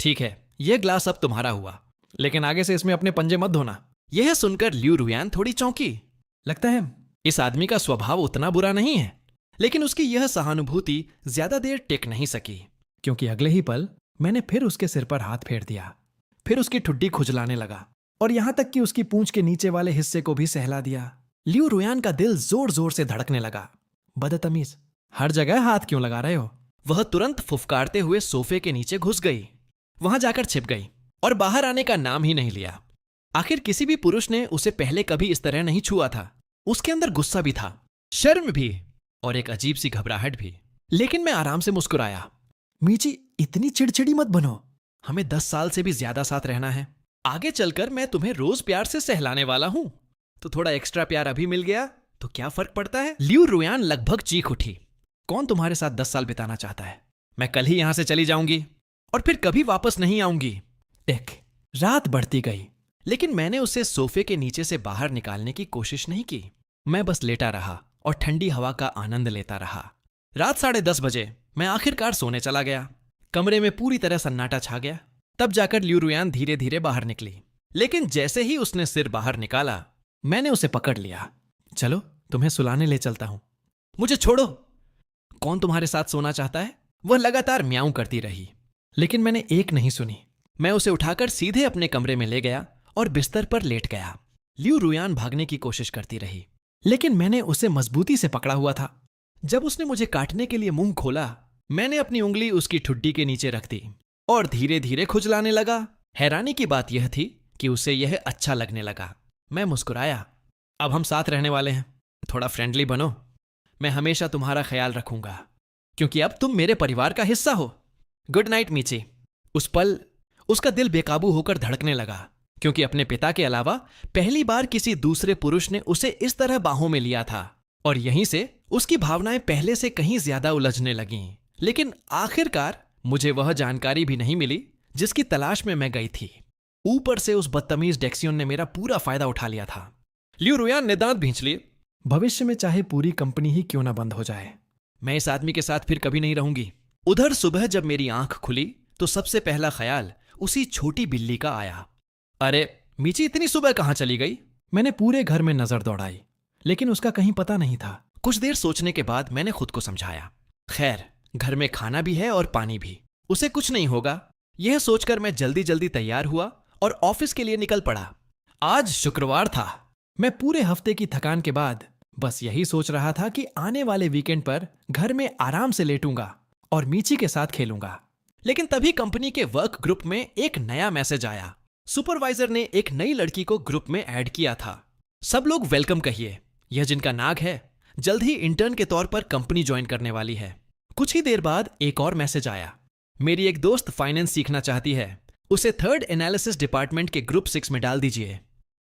ठीक है, यह ग्लास अब तुम्हारा हुआ, लेकिन आगे से इसमें अपने पंजे मत धोना। यह सुनकर लियू रुयान थोड़ी चौंकी। लगता है इस आदमी का स्वभाव उतना बुरा नहीं है, लेकिन उसकी यह सहानुभूति ज्यादा देर टिक नहीं सकी, क्योंकि अगले ही पल मैंने फिर उसके सिर पर हाथ फेर दिया। फिर उसकी ठुड्डी खुजलाने लगा और यहां तक कि उसकी पूंछ के नीचे वाले हिस्से को भी सहला दिया। लियू रुयान का दिल जोर जोर से धड़कने लगा। बदतमीज, हर जगह हाथ क्यों लगा रहे हो? वह तुरंत फुफकारते हुए सोफे के नीचे घुस गई, वहां जाकर छिप गई और बाहर आने का नाम ही नहीं लिया। आखिर किसी भी पुरुष ने उसे पहले कभी इस तरह नहीं छुआ था। उसके अंदर गुस्सा भी था, शर्म भी और एक अजीब सी घबराहट भी। लेकिन मैं आराम से मुस्कुराया। मीची, इतनी चिड़चिड़ी मत बनो। हमें 10 साल से भी ज्यादा साथ रहना है। आगे चलकर मैं तुम्हें रोज प्यार से सहलाने वाला हूं, तो थोड़ा एक्स्ट्रा प्यार अभी मिल गया तो क्या फर्क पड़ता है? लियू रुयान लगभग चीख उठी। कौन तुम्हारे साथ 10 साल बिताना चाहता है? मैं कल ही यहां से चली जाऊंगी और फिर कभी वापस नहीं आऊंगी। रात बढ़ती गई, लेकिन मैंने उसे सोफे के नीचे से बाहर निकालने की कोशिश नहीं की। मैं बस लेटा रहा और ठंडी हवा का आनंद लेता रहा। रात 10:30 बजे मैं आखिरकार सोने चला गया। कमरे में पूरी तरह सन्नाटा छा गया। तब जाकर लियू रुयान धीरे धीरे बाहर निकली, लेकिन जैसे ही उसने सिर बाहर निकाला, मैंने उसे पकड़ लिया। चलो, तुम्हें सुलाने ले चलता हूं। मुझे छोड़ो। कौन तुम्हारे साथ सोना चाहता है? वह लगातार म्याऊं करती रही, लेकिन मैंने एक नहीं सुनी। मैं उसे उठाकर सीधे अपने कमरे में ले गया और बिस्तर पर लेट गया। लियू रुयान भागने की कोशिश करती रही, लेकिन मैंने उसे मजबूती से पकड़ा हुआ था। जब उसने मुझे काटने के लिए मुंह खोला, मैंने अपनी उंगली उसकी ठुड्डी के नीचे रख दी और धीरे धीरे खुजलाने लगा। हैरानी की बात यह थी कि उसे यह अच्छा लगने लगा। मैं मुस्कुराया। अब हम साथ रहने वाले हैं, थोड़ा फ्रेंडली बनो। मैं हमेशा तुम्हारा ख्याल रखूंगा, क्योंकि अब तुम मेरे परिवार का हिस्सा हो। गुड नाइट मीची। उस पल उसका दिल बेकाबू होकर धड़कने लगा, क्योंकि अपने पिता के अलावा पहली बार किसी दूसरे पुरुष ने उसे इस तरह बाहों में लिया था, और यहीं से उसकी भावनाएं पहले से कहीं ज्यादा उलझने लगीं। लेकिन आखिरकार मुझे वह जानकारी भी नहीं मिली जिसकी तलाश में मैं गई थी। ऊपर से उस बदतमीज डेक्सियन ने मेरा पूरा फायदा उठा लिया था। लियू रुयान ने दांत भींच लिए। भविष्य में चाहे पूरी कंपनी ही क्यों ना बंद हो जाए, मैं इस आदमी के साथ फिर कभी नहीं रहूंगी। उधर सुबह जब मेरी आंख खुली तो सबसे पहला ख्याल उसी छोटी बिल्ली का आया। अरे मीची, इतनी सुबह कहां चली गई? मैंने पूरे घर में नजर दौड़ाई, लेकिन उसका कहीं पता नहीं था। कुछ देर सोचने के बाद मैंने खुद को समझाया, खैर घर में खाना भी है और पानी भी, उसे कुछ नहीं होगा। यह सोचकर मैं जल्दी जल्दी तैयार हुआ और ऑफिस के लिए निकल पड़ा। आज शुक्रवार था। मैं पूरे हफ्ते की थकान के बाद बस यही सोच रहा था कि आने वाले वीकेंड पर घर में आराम से लेटूंगा और मीची के साथ खेलूंगा। लेकिन तभी कंपनी के वर्क ग्रुप में एक नया मैसेज आया। सुपरवाइजर ने एक नई लड़की को ग्रुप में ऐड किया था। सब लोग वेलकम कहिए, यह जिनका नाग है जल्द ही इंटर्न के तौर पर कंपनी ज्वाइन करने वाली है। कुछ ही देर बाद एक और मैसेज आया। मेरी एक दोस्त फाइनेंस सीखना चाहती है, उसे थर्ड एनालिसिस डिपार्टमेंट के ग्रुप 6 में डाल दीजिए।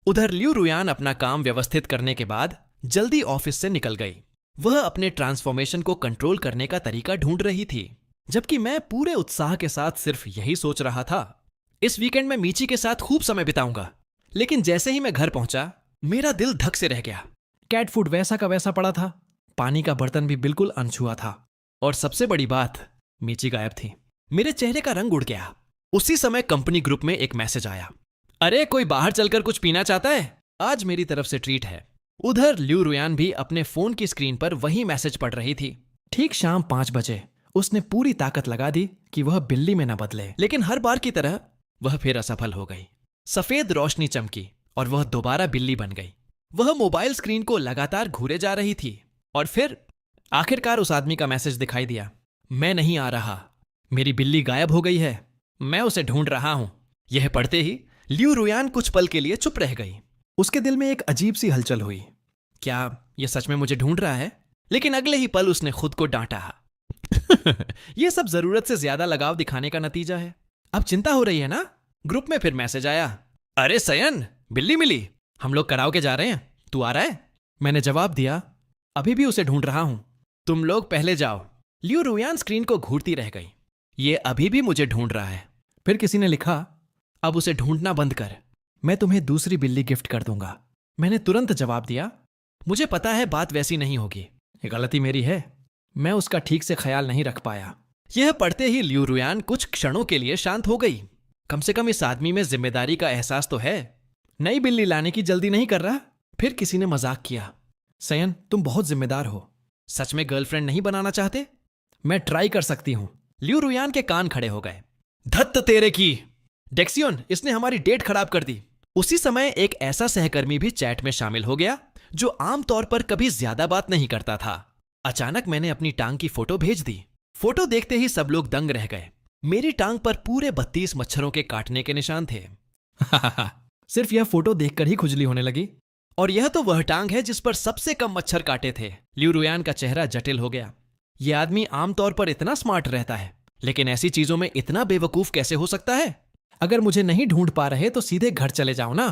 उधर लियू रुयान अपना काम व्यवस्थित करने के बाद जल्दी ऑफिस से निकल गई। वह अपने ट्रांसफॉर्मेशन को कंट्रोल करने का तरीका ढूंढ रही थी, जबकि मैं पूरे उत्साह के साथ सिर्फ यही सोच रहा था, इस वीकेंड में मीची के साथ खूब समय बिताऊंगा। लेकिन जैसे ही मैं घर पहुंचा, मेरा दिल धक से रह गया। कैट फूड वैसा का वैसा पड़ा था, पानी का बर्तन भी बिल्कुल अनछुआ था, और सबसे बड़ी बात, मीची गायब थी। मेरे चेहरे का रंग उड़ गया। उसी समय कंपनी ग्रुप में एक मैसेज आया, अरे कोई बाहर चलकर कुछ पीना चाहता है, आज मेरी तरफ से ट्रीट है। उधर ल्यू रुयान भी अपने फोन की स्क्रीन पर वही मैसेज पढ़ रही थी। ठीक शाम 5 बजे उसने पूरी ताकत लगा दी कि वह बिल्ली में न बदले, लेकिन हर बार की तरह वह फिर असफल हो गई। सफेद रोशनी चमकी और वह दोबारा बिल्ली बन गई। वह मोबाइल स्क्रीन को लगातार घूरे जा रही थी, और फिर आखिरकार उस आदमी का मैसेज दिखाई दिया, मैं नहीं आ रहा, मेरी बिल्ली गायब हो गई है, मैं उसे ढूंढ रहा हूं। यह पढ़ते ही ल्यू रुयान कुछ पल के लिए चुप रह गई। उसके दिल में एक अजीब सी हलचल हुई, क्या यह सच में मुझे ढूंढ रहा है? लेकिन अगले ही पल उसने खुद को डांटा। यह सब जरूरत से ज्यादा लगाव दिखाने का नतीजा है। अब चिंता हो रही है ना? ग्रुप में फिर मैसेज आया, अरे सयन, बिल्ली मिली, हम लोग कराओके जा रहे हैं, तू आ रहा है? मैंने जवाब दिया, अभी भी उसे ढूंढ रहा हूं, तुम लोग पहले जाओ। ल्यू रुयान स्क्रीन को घूरती रह गई, ये अभी भी मुझे ढूंढ रहा है। फिर किसी ने लिखा, अब उसे ढूंढना बंद कर, मैं तुम्हें दूसरी बिल्ली गिफ्ट कर दूंगा। मैंने तुरंत जवाब दिया, मुझे पता है बात वैसी नहीं होगी, ये गलती मेरी है, मैं उसका ठीक से ख्याल नहीं रख पाया। यह पढ़ते ही ल्यू रुयान कुछ क्षणों के लिए शांत हो गई। कम से कम इस आदमी में जिम्मेदारी का एहसास तो है, नई बिल्ली लाने की जल्दी नहीं कर रहा। फिर किसी ने मजाक किया, सयन तुम बहुत जिम्मेदार हो, सच में गर्लफ्रेंड नहीं बनाना चाहते? मैं ट्राई कर सकती हूं। ल्यू रुयान के कान खड़े हो गए, धत्त तेरे की, डेक्सियन, इसने हमारी डेट खराब कर दी। उसी समय एक ऐसा सहकर्मी भी चैट में शामिल हो गया जो आमतौर पर कभी ज्यादा बात नहीं करता था। अचानक मैंने अपनी टांग की फोटो भेज दी। फोटो देखते ही सब लोग दंग रह गए। मेरी टांग पर पूरे 32 मच्छरों के काटने के निशान थे। सिर्फ यह फोटो देखकर ही खुजली होने लगी। और यह तो वह टांग है जिस पर सबसे कम मच्छर काटे थे। ल्यू रुयान का चेहरा जटिल हो गया। यह आदमी आमतौर पर इतना स्मार्ट रहता है, लेकिन ऐसी चीजों में इतना बेवकूफ कैसे हो सकता है? अगर मुझे नहीं ढूंढ पा रहे तो सीधे घर चले जाओ ना।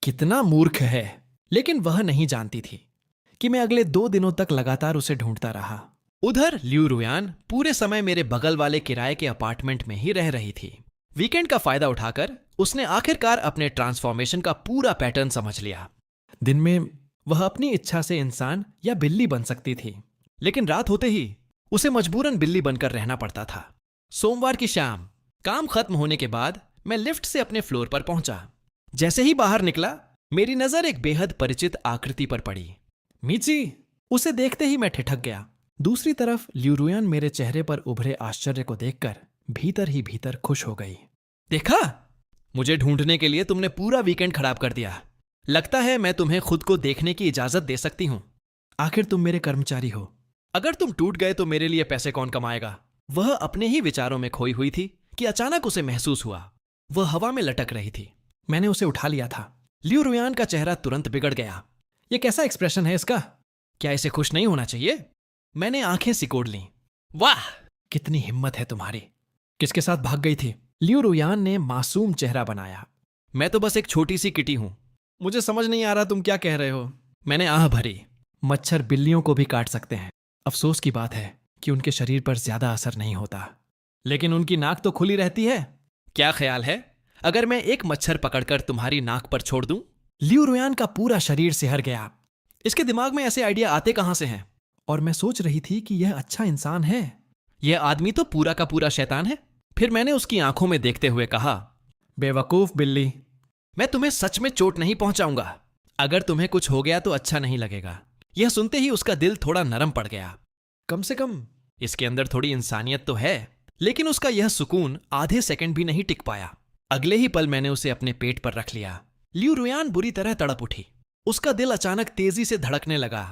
कितना मूर्ख है। लेकिन वह नहीं जानती थी कि मैं अगले 2 दिनों तक लगातार उसे ढूंढता रहा। उधर ल्यू रुयान पूरे समय मेरे बगल वाले किराए के अपार्टमेंट में ही रह रही थी। वीकेंड का फायदा उठाकर उसने आखिरकार अपने ट्रांसफॉर्मेशन का पूरा पैटर्न समझ लिया। दिन में वह अपनी इच्छा से इंसान या बिल्ली बन सकती थी, लेकिन रात होते ही उसे मजबूरन बिल्ली बनकर रहना पड़ता था। सोमवार की शाम काम खत्म होने के बाद मैं लिफ्ट से अपने फ्लोर पर पहुंचा। जैसे ही बाहर निकला, मेरी नजर एक बेहद परिचित आकृति पर पड़ी, मीची। उसे देखते ही मैं ठिठक गया। दूसरी तरफ ल्यू रुयान मेरे चेहरे पर उभरे आश्चर्य को देखकर भीतर ही भीतर खुश हो गई। देखा, मुझे ढूंढने के लिए तुमने पूरा वीकेंड खराब कर दिया। लगता है मैं तुम्हें खुद को देखने की इजाजत दे सकती हूं। आखिर तुम मेरे कर्मचारी हो। अगर तुम टूट गए तो मेरे लिए पैसे कौन कमाएगा? वह अपने ही विचारों में खोई हुई थी कि अचानक उसे महसूस हुआ वह हवा में लटक रही थी। मैंने उसे उठा लिया था। ल्यू रुयान का चेहरा तुरंत बिगड़ गया। यह कैसा एक्सप्रेशन है इसका? क्या इसे खुश नहीं होना चाहिए? मैंने आंखें सिकोड़ लीं। वाह, कितनी हिम्मत है तुम्हारी। किसके साथ भाग गई थी? ल्यू रुयान ने मासूम चेहरा बनाया। मैं तो बस एक छोटी सी किटी हूं। मुझे समझ नहीं आ रहा तुम क्या कह रहे हो। मैंने आह भरी। मच्छर बिल्लियों को भी काट सकते हैं। अफसोस की बात है कि उनके शरीर पर ज्यादा असर नहीं होता, लेकिन उनकी नाक तो खुली रहती है। क्या ख्याल है अगर मैं एक मच्छर पकड़कर तुम्हारी नाक पर छोड़ दूं? ल्यू रुयान का पूरा शरीर सिहर गया। इसके दिमाग में ऐसे आइडिया आते कहां से हैं? और मैं सोच रही थी कि यह अच्छा इंसान है। यह आदमी तो पूरा का पूरा शैतान है। फिर मैंने उसकी आंखों में देखते हुए कहा, बेवकूफ बिल्ली, मैं तुम्हें सच में चोट नहीं पहुंचाऊंगा। अगर तुम्हें कुछ हो गया तो अच्छा नहीं लगेगा। यह सुनते ही उसका दिल थोड़ा नरम पड़ गया। कम से कम इसके अंदर थोड़ी इंसानियत तो है। लेकिन उसका यह सुकून आधे सेकंड भी नहीं टिक पाया। अगले ही पल मैंने उसे अपने पेट पर रख लिया। ल्यू रुयान बुरी तरह तड़प उठी। उसका दिल अचानक तेजी से धड़कने लगा।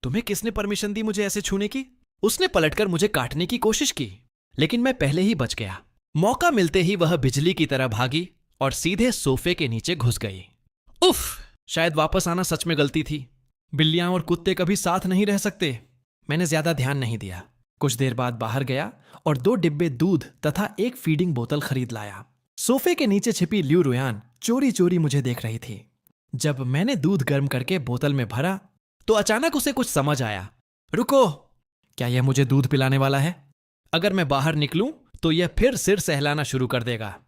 तुम्हें किसने परमिशन दी मुझे ऐसे छूने की? उसने पलटकर मुझे काटने की कोशिश की, लेकिन मैं पहले ही बच गया। मौका मिलते ही वह बिजली की तरह भागी और सीधे सोफे के नीचे घुस गई। उफ, शायद वापस आना सच में गलती थी। बिल्लियां और कुत्ते कभी साथ नहीं रह सकते। मैंने ज्यादा ध्यान नहीं दिया। कुछ देर बाद बाहर गया और 2 डिब्बे दूध तथा एक फीडिंग बोतल खरीद लाया। सोफे के नीचे छिपी ल्यू रुयान चोरी चोरी मुझे देख रही थी। जब मैंने दूध गर्म करके बोतल में भरा तो अचानक उसे कुछ समझ आया। रुको, क्या यह मुझे दूध पिलाने वाला है? अगर मैं बाहर निकलूं तो यह फिर सिर सहलाना शुरू कर देगा।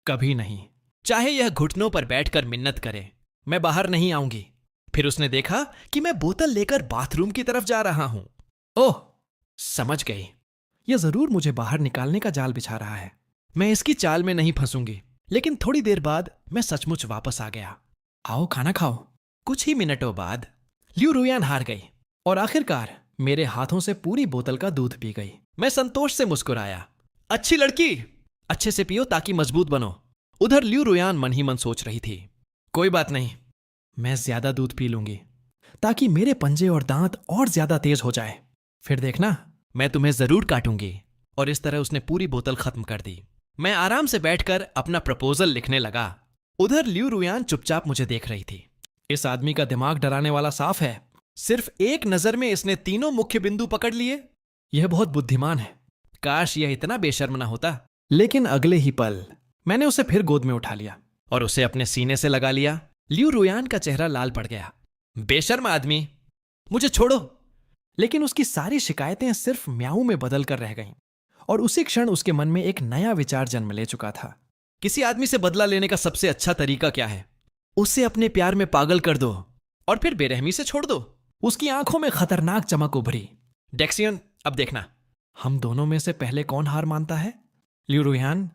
कभी नहीं, चाहे यह घुटनों पर बैठकर मिन्नत करे, मैं बाहर नहीं आऊंगी। फिर उसने देखा कि मैं बोतल लेकर बाथरूम की तरफ जा रहा हूं। ओह, समझ गई, यह जरूर मुझे बाहर निकालने का जाल बिछा रहा है। मैं इसकी चाल में नहीं फंसूंगी। लेकिन थोड़ी देर बाद मैं सचमुच वापस आ गया। आओ खाना खाओ। कुछ ही मिनटों बाद ल्यू रुयान हार गई और आखिरकार मेरे हाथों से पूरी बोतल का दूध पी गई। मैं संतोष से मुस्कुराया। अच्छी लड़की, अच्छे से पियो ताकि मजबूत बनो। उधर ल्यू रुयान मन ही मन सोच रही थी, कोई बात नहीं, मैं ज्यादा दूध पी लूंगी ताकि मेरे पंजे और दांत और ज्यादा तेज हो जाए। फिर देखना, मैं तुम्हें जरूर काटूंगी। और इस तरह उसने पूरी बोतल खत्म कर दी। मैं आराम से बैठकर अपना प्रपोजल लिखने लगा। उधर ल्यू रुयान चुपचाप मुझे देख रही थी। इस आदमी का दिमाग डराने वाला साफ है। सिर्फ एक नजर में इसने तीनों मुख्य बिंदु पकड़ लिए। यह बहुत बुद्धिमान है। काश यह इतना बेशर्म ना होता। लेकिन अगले ही पल मैंने उसे फिर गोद में उठा लिया और उसे अपने सीने से लगा लिया। ल्यू रुयान का चेहरा लाल पड़ गया। बेशर्म आदमी, मुझे छोड़ो। लेकिन उसकी सारी शिकायतें सिर्फ म्याऊ में बदल कर रह गईं और उसी क्षण उसके मन में एक नया विचार जन्म ले चुका था। किसी आदमी से बदला लेने का सबसे अच्छा तरीका क्या है? उसे अपने प्यार में पागल कर दो और फिर बेरहमी से छोड़ दो। उसकी आंखों में खतरनाक चमक उभरी। डेक्सियन, अब देखना, हम दोनों में से पहले कौन हार मानता है? ल्यू रुयान।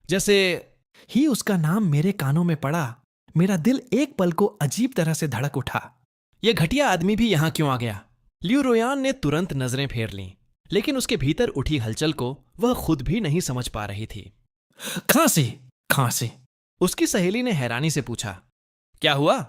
जैसे ही उसका नाम मेरे कानों में पड़ा, मेरा दिल एक पल को अजीब तरह से धड़क उठा। यह घटिया आदमी भी यहां क्यों आ गया? ल्यू रुयान ने तुरंत नजरें फेर लीं, लेकिन उसके भीतर उठी हलचल को वह खुद भी नहीं समझ पा रही थी। खांसी, खांसी, उसकी सहेली ने हैरानी से पूछा। क्या हुआ?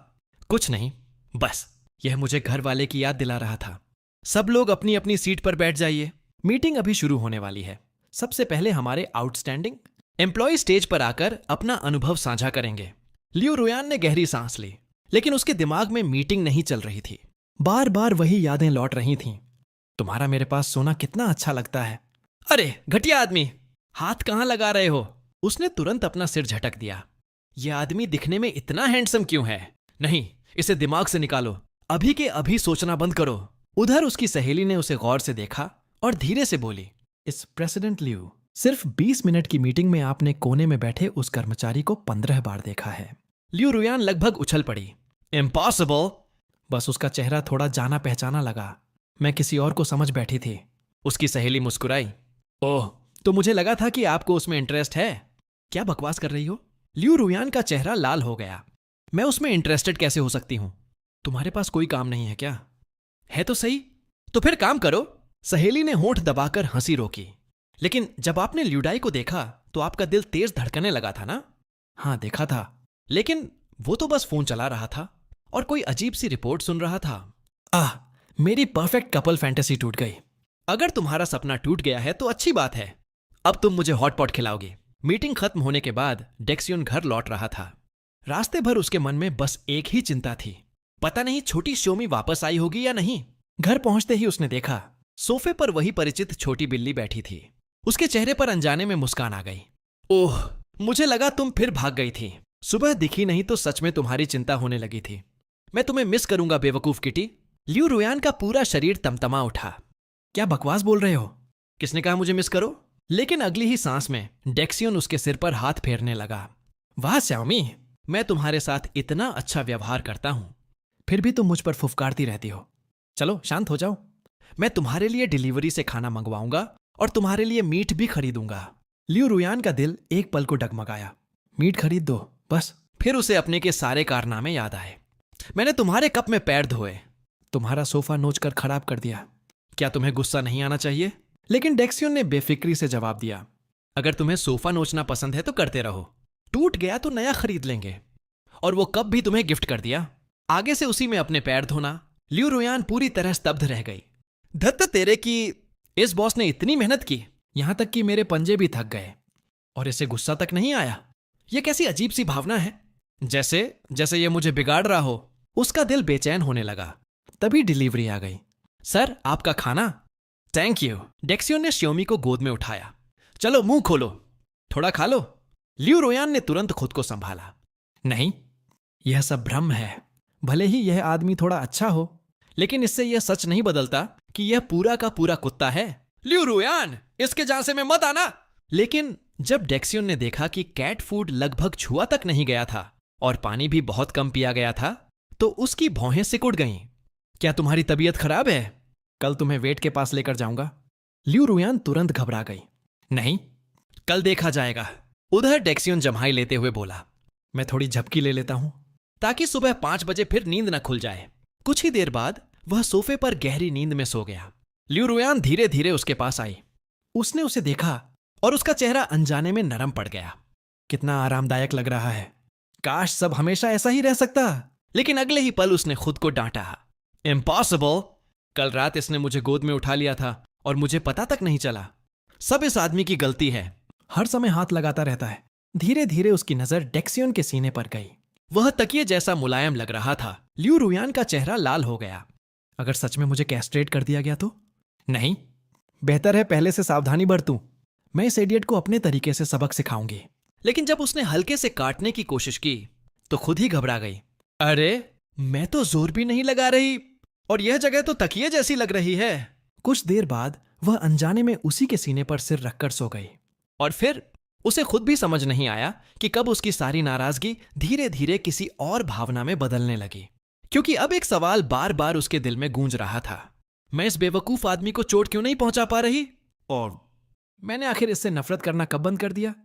कुछ नहीं, बस यह मुझे घर वाले की याद दिला रहा था। सब लोग अपनी अपनी सीट पर बैठ जाइए, मीटिंग अभी शुरू होने वाली है। सबसे पहले हमारे आउटस्टैंडिंग एम्प्लॉय स्टेज पर आकर अपना अनुभव साझा करेंगे। ल्यू रुयान ने गहरी सांस ली, लेकिन उसके दिमाग में मीटिंग नहीं चल रही थी। बार बार वही यादें लौट रही थीं। तुम्हारा मेरे पास सोना कितना अच्छा लगता है। अरे घटिया आदमी, हाथ कहां लगा रहे हो? उसने तुरंत अपना सिर झटक दिया। यह आदमी दिखने में इतना हैंडसम क्यों है? नहीं, इसे दिमाग से निकालो, अभी के अभी सोचना बंद करो। उधर उसकी सहेली ने उसे गौर से देखा और धीरे से बोली, इस प्रेसिडेंट ल्यू, सिर्फ 20 मिनट की मीटिंग में आपने कोने में बैठे उस कर्मचारी को 15 बार देखा है। ल्यू रुयान लगभग उछल पड़ी। इम्पॉसिबल। बस उसका चेहरा थोड़ा जाना पहचाना लगा। मैं किसी और को समझ बैठी थी। उसकी सहेली मुस्कुराई। ओह, तो मुझे लगा था कि आपको उसमें इंटरेस्ट है। क्या बकवास कर रही हो? ल्यू रुयान का चेहरा लाल हो गया। मैं उसमें इंटरेस्टेड कैसे हो सकती हूं? तुम्हारे पास कोई काम नहीं है क्या? है तो सही, तो फिर काम करो। सहेली ने होंठ दबाकर हंसी रोकी। लेकिन जब आपने ल्यूडाई को देखा तो आपका दिल तेज धड़कने लगा था ना? हाँ, देखा था, लेकिन वो तो बस फोन चला रहा था और कोई अजीब सी रिपोर्ट सुन रहा था। मेरी परफेक्ट कपल फैंटेसी टूट गई। अगर तुम्हारा सपना टूट गया है तो अच्छी बात है। अब तुम मुझे हॉट पॉट खिलाओगी। मीटिंग खत्म होने के बाद डेक्सियन घर लौट रहा था। रास्ते भर उसके मन में बस एक ही चिंता थी, पता नहीं छोटी श्योमी वापस आई होगी या नहीं। घर पहुंचते ही उसने देखा सोफे पर वही परिचित छोटी बिल्ली बैठी थी। उसके चेहरे पर अनजाने में मुस्कान आ गई। ओह, मुझे लगा तुम फिर भाग गई थी। सुबह दिखी नहीं तो सच में तुम्हारी चिंता होने लगी थी। मैं तुम्हें मिस करूंगा बेवकूफ किटी। ल्यू रुयान का पूरा शरीर तमतमा उठा। क्या बकवास बोल रहे हो? किसने कहा मुझे मिस करो? लेकिन अगली ही सांस में डेक्सियन उसके सिर पर हाथ फेरने लगा। वाह श्यामी, मैं तुम्हारे साथ इतना अच्छा व्यवहार करता हूं, फिर भी तुम मुझ पर फुफकारती रहती हो। चलो शांत हो जाओ। मैं तुम्हारे लिए डिलीवरी से खाना मंगवाऊंगा और तुम्हारे लिए मीट भी खरीदूंगा। ल्यू रुयान का दिल एक पल को डगमगाया। मीट खरीद दो बस। फिर उसे अपने के सारे कारनामे याद आए। मैंने तुम्हारे कप में पैर धोए, तुम्हारा सोफा नोच कर खराब कर दिया। क्या तुम्हें गुस्सा नहीं आना चाहिए? लेकिन डेक्सियन ने बेफिक्री से जवाब दिया, अगर तुम्हें सोफा नोचना पसंद है तो करते रहो, टूट गया तो नया खरीद लेंगे। और वो कप भी तुम्हें गिफ्ट कर दिया, आगे से उसी में अपने पैर धोना। ल्यू रुयान पूरी तरह स्तब्ध रह गई। धत्त तेरे की, इस बॉस ने इतनी मेहनत की, यहां तक कि मेरे पंजे भी थक गए और इसे गुस्सा तक नहीं आया। यह कैसी अजीब सी भावना है, जैसे जैसे ये मुझे बिगाड़ रहा हो। उसका दिल बेचैन होने लगा। तभी डिलीवरी आ गई। सर, आपका खाना। Thank you. डेक्सियन ने श्योमी को गोद में उठाया। चलो मुंह खोलो, थोड़ा खा लो। ल्यू रुयान ने तुरंत खुद को संभाला। नहीं, यह सब भ्रम है। भले ही यह आदमी थोड़ा अच्छा हो, लेकिन इससे यह सच नहीं बदलता कि यह पूरा का पूरा कुत्ता है। ल्यू रुयान, इसके झांसे में मत आना। लेकिन जब डेक्सियन ने देखा कि कैट फूड लगभग छुआ तक नहीं गया था और पानी भी बहुत कम पिया गया था, तो उसकी भौहें सिकुड़ गईं। क्या तुम्हारी तबीयत खराब है? कल तुम्हें वेट के पास लेकर जाऊंगा। ल्यू रुयान तुरंत घबरा गई। नहीं, कल देखा जाएगा। उधर डेक्सियन जम्हाई लेते हुए बोला, मैं थोड़ी झपकी ले लेता हूं ताकि सुबह 5 बजे फिर नींद न खुल जाए। कुछ ही देर बाद वह सोफे पर गहरी नींद में सो गया। ल्यू रुयान धीरे धीरे उसके पास आई। उसने उसे देखा और उसका चेहरा अनजाने में नरम पड़ गया। कितना आरामदायक लग रहा है। काश सब हमेशा ऐसा ही रह सकता। लेकिन अगले ही पल उसने खुद को डांटा। इम्पॉसिबल! कल रात इसने मुझे गोद में उठा लिया था और मुझे पता तक नहीं चला। सब इस आदमी की गलती है। हर समय हाथ लगाता रहता है। धीरे धीरे उसकी नजर डेक्सियन के सीने पर गई। वह तकिए जैसा मुलायम लग रहा था। ल्यू रुयान का चेहरा लाल हो गया। अगर सच में मुझे कैस्ट्रेट कर दिया गया तो? नहीं, बेहतर है पहले से सावधानी बरतूं। मैं इस इडियट को अपने तरीके से सबक सिखाऊंगी। लेकिन जब उसने हल्के से काटने की कोशिश की तो खुद ही घबरा गई। अरे, मैं तो जोर भी नहीं लगा रही और यह जगह तो तकिए जैसी लग रही है। कुछ देर बाद वह अनजाने में उसी के सीने पर सिर रखकर सो गई। और फिर उसे खुद भी समझ नहीं आया कि कब उसकी सारी नाराजगी धीरे धीरे किसी और भावना में बदलने लगी। क्योंकि अब एक सवाल बार बार उसके दिल में गूंज रहा था, मैं इस बेवकूफ आदमी को चोट क्यों नहीं पहुंचा पा रही? और मैंने आखिर इससे नफरत करना कब बंद कर दिया?